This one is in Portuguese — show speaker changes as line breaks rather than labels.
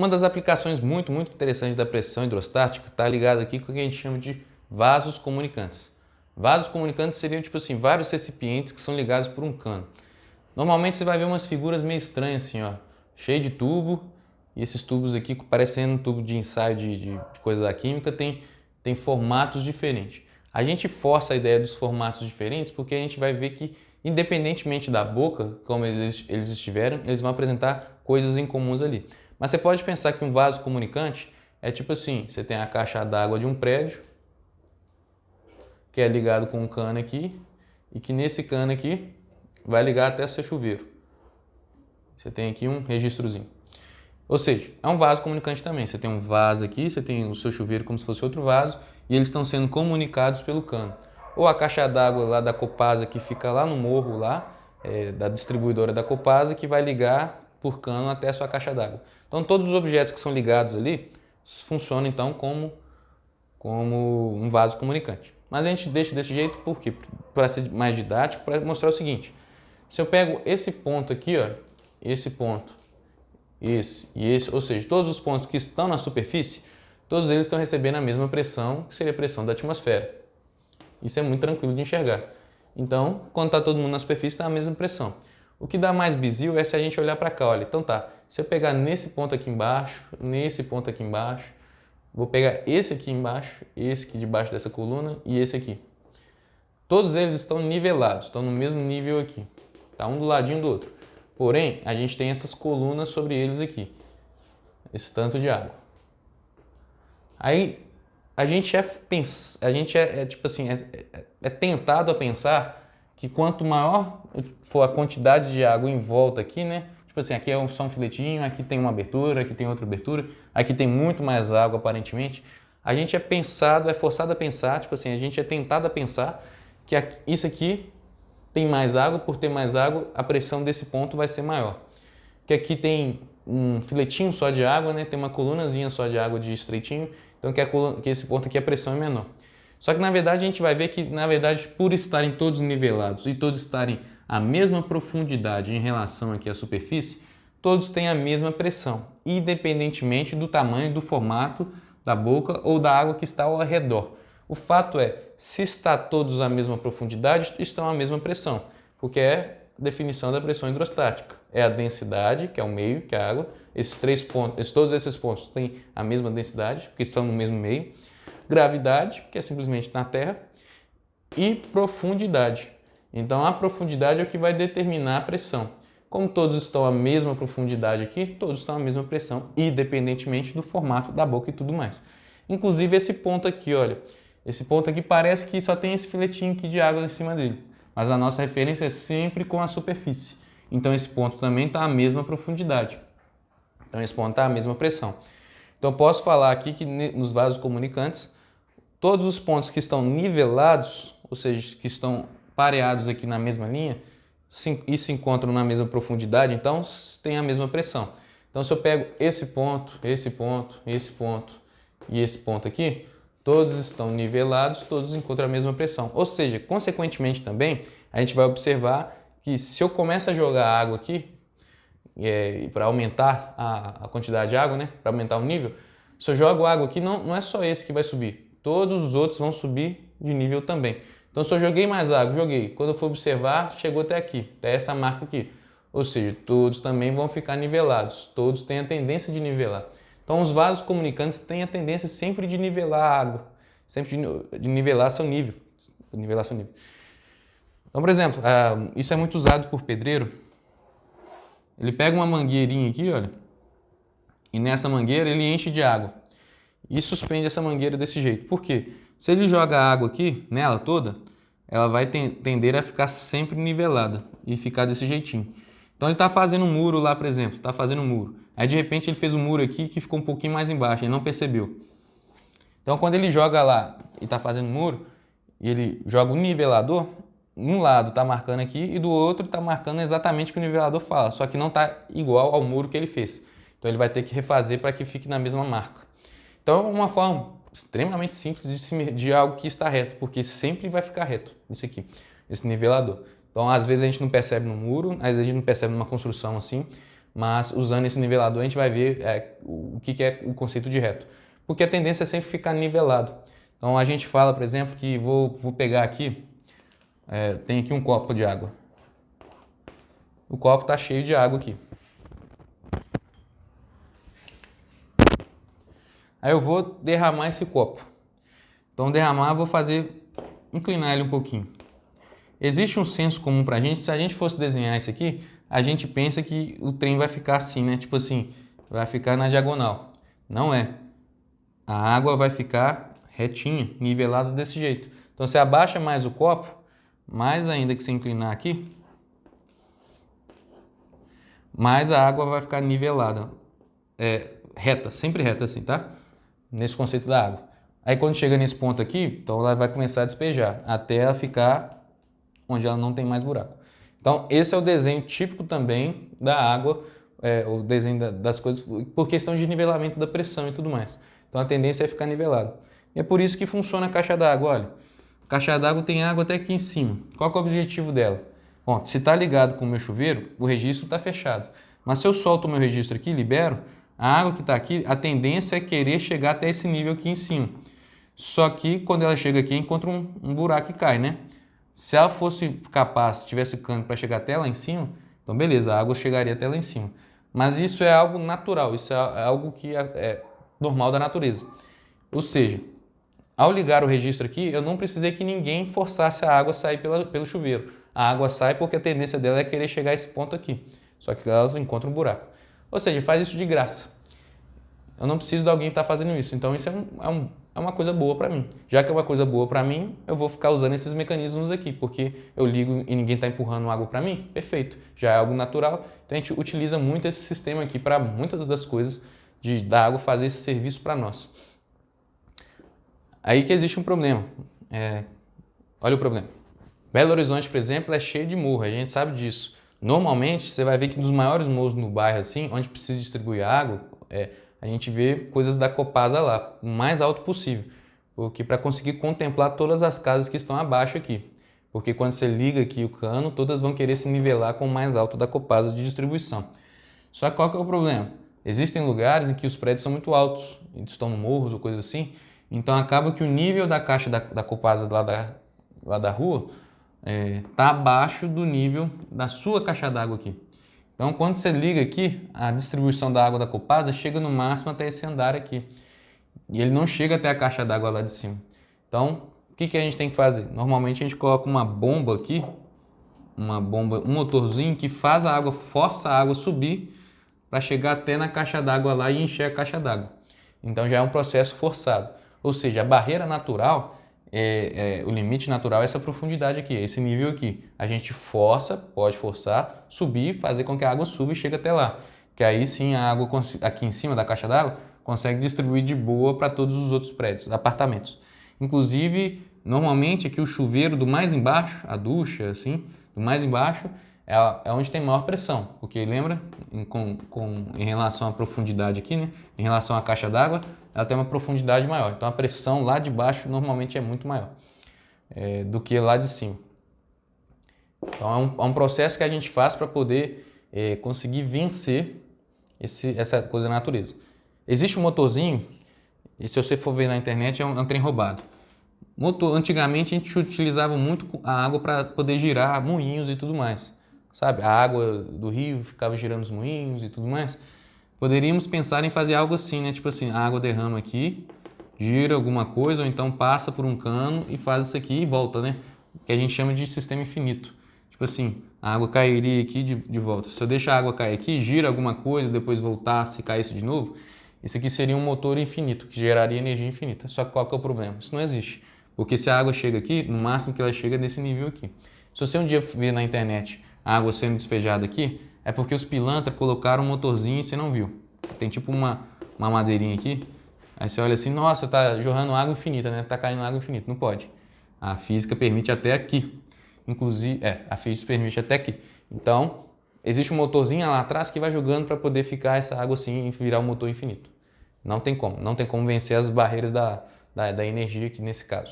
Uma das aplicações muito interessantes da pressão hidrostática está ligada aqui com o que a gente chama de vasos comunicantes. Vasos comunicantes seriam tipo assim, vários recipientes que são ligados por um cano. Normalmente você vai ver umas figuras meio estranhas assim, ó, cheio de tubo, e esses tubos aqui, parecendo um tubo de ensaio de coisa da química, tem formatos diferentes. A gente força a ideia dos formatos diferentes porque a gente vai ver que, independentemente da boca, como eles estiverem, eles vão apresentar coisas em comuns ali. Mas você pode pensar que um vaso comunicante é tipo assim, você tem a caixa d'água de um prédio, que é ligado com um cano aqui, e que nesse cano aqui vai ligar até o seu chuveiro. Você tem aqui um registrozinho. Ou seja, é um vaso comunicante também. Você tem um vaso aqui, você tem o seu chuveiro como se fosse outro vaso, e eles estão sendo comunicados pelo cano. Ou a caixa d'água lá da Copasa, que fica lá no morro, lá, da distribuidora da Copasa, que vai ligar por cano até a sua caixa d'água. Então todos os objetos que são ligados ali funcionam então como um vaso comunicante. Mas a gente deixa desse jeito por quê? Para ser mais didático, para mostrar o seguinte. Se eu pego esse ponto aqui, ó, esse ponto, esse e esse, ou seja, todos os pontos que estão na superfície, todos eles estão recebendo a mesma pressão, que seria a pressão da atmosfera. Isso é muito tranquilo de enxergar. Então, quando está todo mundo na superfície, está a mesma pressão. O que dá mais bizil é se a gente olhar para cá, olha, então tá, se eu pegar nesse ponto aqui embaixo, nesse ponto aqui embaixo, vou pegar esse aqui embaixo, esse aqui debaixo dessa coluna e esse aqui. Todos eles estão nivelados, estão no mesmo nível aqui, tá um do ladinho do outro. Porém, a gente tem essas colunas sobre eles aqui, esse tanto de água. Aí a gente é tipo assim, é tentado a pensar que quanto maior for a quantidade de água em volta aqui, né? Tipo assim, aqui é só um filetinho, aqui tem uma abertura, aqui tem outra abertura, aqui tem muito mais água aparentemente. A gente é forçado a pensar, tipo assim, a gente é tentado a pensar que isso aqui tem mais água, por ter mais água, a pressão desse ponto vai ser maior. Que aqui tem um filetinho só de água, né? Tem uma colunazinha só de água de estreitinho, então que esse ponto aqui a pressão é menor. Só que na verdade a gente vai ver que, na verdade, por estarem todos nivelados e todos estarem à mesma profundidade em relação aqui à superfície, todos têm a mesma pressão, independentemente do tamanho, do formato da boca ou da água que está ao redor. O fato é, se está todos à mesma profundidade, estão à mesma pressão, porque é a definição da pressão hidrostática. É a densidade, que é o meio, que é a água. Esses três pontos, todos esses pontos têm a mesma densidade, porque estão no mesmo meio. Gravidade, que é simplesmente na Terra, e profundidade. Então a profundidade é o que vai determinar a pressão. Como todos estão à mesma profundidade aqui, todos estão à mesma pressão, independentemente do formato da boca e tudo mais. Inclusive esse ponto aqui, olha, esse ponto aqui parece que só tem esse filetinho aqui de água em cima dele, mas a nossa referência é sempre com a superfície. Então esse ponto também está à mesma profundidade. Então esse ponto está à mesma pressão. Então eu posso falar aqui que nos vasos comunicantes, todos os pontos que estão nivelados, ou seja, que estão pareados aqui na mesma linha, e se encontram na mesma profundidade, então tem a mesma pressão. Então se eu pego esse ponto, esse ponto, esse ponto e esse ponto aqui, todos estão nivelados, todos encontram a mesma pressão. Ou seja, consequentemente também, a gente vai observar que se eu começo a jogar água aqui, para aumentar a quantidade de água, né, para aumentar o nível, se eu jogo água aqui, não é só esse que vai subir, todos os outros vão subir de nível também. Então se eu joguei mais água, quando eu for observar, chegou até aqui, até essa marca aqui. Ou seja, todos também vão ficar nivelados, todos têm a tendência de nivelar. Então os vasos comunicantes têm a tendência sempre de nivelar a água, sempre de nivelar seu nível. Então, por exemplo, isso é muito usado por pedreiro. Ele pega uma mangueirinha aqui, olha, e nessa mangueira ele enche de água e suspende essa mangueira desse jeito. Por quê? Se ele joga a água aqui, nela toda, ela vai tender a ficar sempre nivelada e ficar desse jeitinho. Então ele está fazendo um muro lá, por exemplo, está fazendo um muro. Aí de repente ele fez um muro aqui que ficou um pouquinho mais embaixo, ele não percebeu. Então quando ele joga lá e está fazendo um muro, ele joga o nivelador, um lado está marcando aqui e do outro está marcando exatamente o que o nivelador fala, só que não está igual ao muro que ele fez. Então ele vai ter que refazer para que fique na mesma marca. Então é uma forma extremamente simples de algo que está reto, porque sempre vai ficar reto isso aqui, esse nivelador. Então às vezes a gente não percebe no muro, às vezes a gente não percebe numa construção assim, mas usando esse nivelador a gente vai ver o que é o conceito de reto. Porque a tendência é sempre ficar nivelado. Então a gente fala, por exemplo, que vou pegar aqui, tem aqui um copo de água. O copo está cheio de água aqui. Aí eu vou derramar esse copo. Então derramar, eu vou inclinar ele um pouquinho. Existe um senso comum para a gente, se a gente fosse desenhar isso aqui, a gente pensa que o trem vai ficar assim, né? Tipo assim, vai ficar na diagonal. Não é. A água vai ficar retinha, nivelada desse jeito. Então você abaixa mais o copo, mais ainda que você inclinar aqui, mais a água vai ficar nivelada. Reta, sempre reta assim, tá? Nesse conceito da água. Aí quando chega nesse ponto aqui, então ela vai começar a despejar, até ela ficar onde ela não tem mais buraco. Então esse é o desenho típico também da água, o desenho das coisas, por questão de nivelamento da pressão e tudo mais. Então a tendência é ficar nivelado. E é por isso que funciona a caixa d'água, olha. A caixa d'água tem água até aqui em cima. Qual que é o objetivo dela? Bom, se está ligado com o meu chuveiro, o registro está fechado. Mas se eu solto o meu registro aqui, libero, a água que está aqui, a tendência é querer chegar até esse nível aqui em cima. Só que quando ela chega aqui, encontra um buraco e cai, né? Se ela fosse capaz, tivesse cano para chegar até lá em cima, então beleza, a água chegaria até lá em cima. Mas isso é algo natural, isso é algo que é normal da natureza. Ou seja, ao ligar o registro aqui, eu não precisei que ninguém forçasse a água a sair pelo chuveiro. A água sai porque a tendência dela é querer chegar a esse ponto aqui. Só que elas encontram um buraco. Ou seja, faz isso de graça. Eu não preciso de alguém estar fazendo isso. Então isso é uma coisa boa para mim. Já que é uma coisa boa para mim, eu vou ficar usando esses mecanismos aqui, porque eu ligo e ninguém está empurrando água para mim, perfeito. Já é algo natural. Então a gente utiliza muito esse sistema aqui para muitas das coisas da água fazer esse serviço para nós. Aí que existe um problema. Olha o problema. Belo Horizonte, por exemplo, é cheio de morro, a gente sabe disso. Normalmente, você vai ver que nos maiores morros no bairro, assim, onde precisa distribuir água, a gente vê coisas da Copasa lá, o mais alto possível, porque para conseguir contemplar todas as casas que estão abaixo aqui. Porque quando você liga aqui o cano, todas vão querer se nivelar com o mais alto da Copasa de distribuição. Só que qual que é o problema? Existem lugares em que os prédios são muito altos, estão no morros ou coisa assim, então acaba que o nível da caixa da Copasa lá da rua está abaixo do nível da sua caixa d'água aqui. Então, quando você liga aqui, a distribuição da água da Copasa chega no máximo até esse andar aqui. E ele não chega até a caixa d'água lá de cima. Então, o que a gente tem que fazer? Normalmente a gente coloca uma bomba aqui, um motorzinho que faz a água, força a água subir para chegar até na caixa d'água lá e encher a caixa d'água. Então já é um processo forçado. Ou seja, a barreira natural, o limite natural é essa profundidade aqui, esse nível aqui. A gente pode forçar, subir, fazer com que a água suba e chegue até lá. Que aí sim a água aqui em cima da caixa d'água consegue distribuir de boa para todos os outros prédios, apartamentos. Inclusive, normalmente aqui o chuveiro do mais embaixo, a ducha assim, do mais embaixo, é onde tem maior pressão, porque lembra, em relação à profundidade aqui, né? Em relação à caixa d'água, ela tem uma profundidade maior. Então a pressão lá de baixo normalmente é muito maior do que lá de cima. Então é um processo que a gente faz para poder conseguir vencer essa coisa da natureza. Existe um motorzinho, e se você for ver na internet é um trem roubado. Antigamente a gente utilizava muito a água para poder girar moinhos e tudo mais. Sabe, a água do rio ficava girando os moinhos e tudo mais. Poderíamos pensar em fazer algo assim, né? Tipo assim, a água derrama aqui, gira alguma coisa, ou então passa por um cano e faz isso aqui e volta, né? Que a gente chama de sistema infinito. Tipo assim, a água cairia aqui de volta. Se eu deixar a água cair aqui, gira alguma coisa, depois voltasse e caísse de novo, isso aqui seria um motor infinito, que geraria energia infinita. Só que qual que é o problema? Isso não existe. Porque se a água chega aqui, no máximo que ela chega é nesse nível aqui. Se você um dia ver na internet a água sendo despejada aqui, é porque os pilantras colocaram um motorzinho e você não viu. Tem tipo uma madeirinha aqui, aí você olha assim, nossa, tá jorrando água infinita, né? Tá caindo água infinita. Não pode. A física permite até aqui. Inclusive, a física permite até aqui. Então, existe um motorzinho lá atrás que vai jogando para poder ficar essa água assim e virar um motor infinito. Não tem como vencer as barreiras da energia aqui nesse caso.